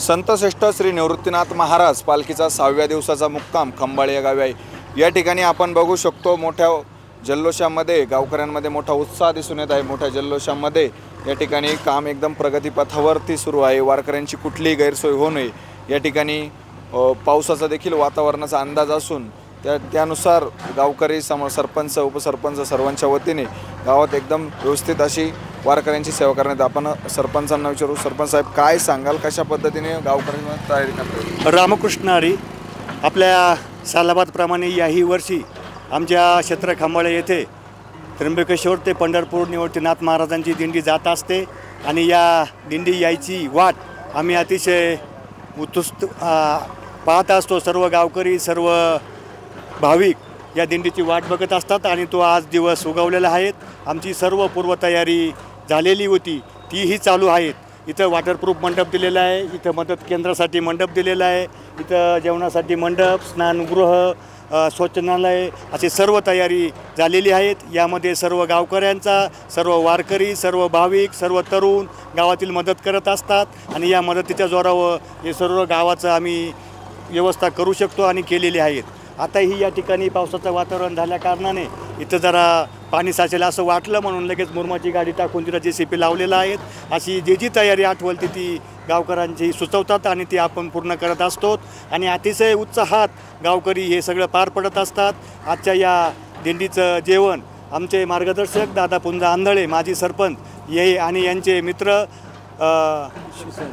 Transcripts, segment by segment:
संतश्रेष्ठ श्री निवृत्तीनाथ महाराज पालखीचा 6व्या दिवसाचा मुक्काम खंबाळे या गावी आहे। या ठिकाणी आपण बघू शकतो मोठ्या जल्लोषामध्ये गावकऱ्यांमध्ये मोठा उत्साह दिसून येत आहे। मोठ्या जल्लोषामध्ये या ठिकाणी काम एकदम प्रगतीपथावरती सुरू आहे। वारकऱ्यांची कुठलीही गैरसोय होऊ नये या ठिकाणी पावसाचा देखील वातावरणाचा अंदाज असून त्यानुसार गावकरी सरपंच उपसरपंच सर्वांच्या वतीने गावात एकदम व्यवस्थित अशी वारकऱ्यांची सेवा करण्यात। आपण सरपंचांना विचारू, सरपंच साहेब काय सांगाल, कशा पद्धतीने गावकऱ्यांना तयारी करतात? रामकृष्ण हरी। आपल्या सालाबादप्रमाणे याही वर्षी आमच्या क्षेत्र खंबाळे येथे त्र्यंबकेश्वर ते पंढरपूर निवृत्तीनाथ महाराजांची दिंडी जात असते आणि या दिंडी यायची वाट आम्ही अतिशय उत्सुक पाहत असतो। सर्व गावकरी सर्व भाविक या दिंडीची वाट बघत असतात आणि तो आज दिवस उगवलेला आहे। आमची सर्व पूर्वतयारी झालेली होती तीही चालू आहे। इथं वॉटरप्रूफ मंडप दिलेला आहे, इथं मदत केंद्रासाठी मंडप दिलेला आहे, इथं जेवणासाठी मंडप, स्नानगृह, शौचालय अशी सर्व तयारी झालेली आहे। यामध्ये सर्व गावकऱ्यांचा, सर्व वारकरी, सर्व भाविक, सर्व तरुण गावातील मदत करत असतात आणि या मदतीच्या जोरावर हे सर्व गावाचं आम्ही व्यवस्था करू शकतो आणि केलेली आहेत। आताही या ठिकाणी पावसाचं वातावरण झाल्या कारणाने इथं जरा पाणी साचेलं असं वाटलं म्हणून लगेच मुरमाची गाडी टाकून तिथं JCP लावलेला आहे। अशी जी तयारी आठवल ती गावकऱ्यांची सुचवतात आणि ती आपण पूर्ण करत असतो आणि अतिशय उत्साहात गावकरी हे सगळं पार पडत असतात। आजच्या या दिंडीचं जेवण आमचे मार्गदर्शक दादा पुंजा आंधळे माजी सरपंच हे आणि यांचे मित्र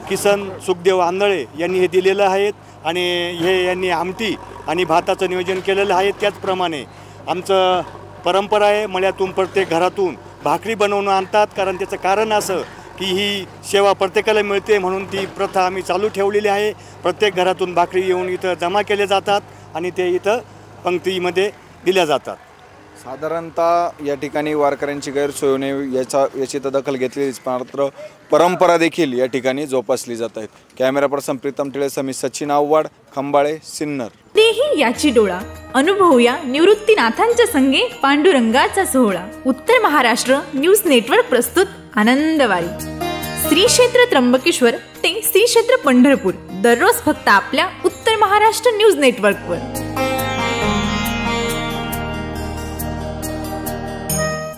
किसन सुखदेव आंधळे यांनी हे दिलेलं आहे आणि हे यांनी आमटी आणि भाताचं नियोजन केलेलं आहे। त्याचप्रमाणे आमचं परंपरा आहे, मळ्यातून प्रत्येक घरातून भाकरी बनवून आणतात, कारण त्याचं कारण असं की ही सेवा प्रत्येकाला मिळते म्हणून ती प्रथा आम्ही चालू ठेवलेली आहे। प्रत्येक घरातून भाकरी येऊन इथं जमा केले जातात आणि ते इथं पंक्तीमध्ये दिल्या जातात। साधारणतः या ठिकाणी वारकऱ्यांची गैरसोय होणे याची तर दखल घेतलीच, मात्र परंपरा देखील या ठिकाणी जोपासली जात आहेत। कॅमेरा पर्सन प्रीतम टिळेसह मी सचिन आव्हाड, खंबाळे, सिन्नर। तेही याची डोळा अनुभवूया निवृत्तीनाथांच्या संगे पांडुरंगाचा सोहळा। उत्तर महाराष्ट्र न्यूज नेटवर्क प्रस्तुत आनंदवारी। श्री क्षेत्र त्र्यंबकेश्वर ते श्री क्षेत्र पंढरपूर दररोज फक्त आपल्या उत्तर महाराष्ट्र न्यूज नेटवर्कवर।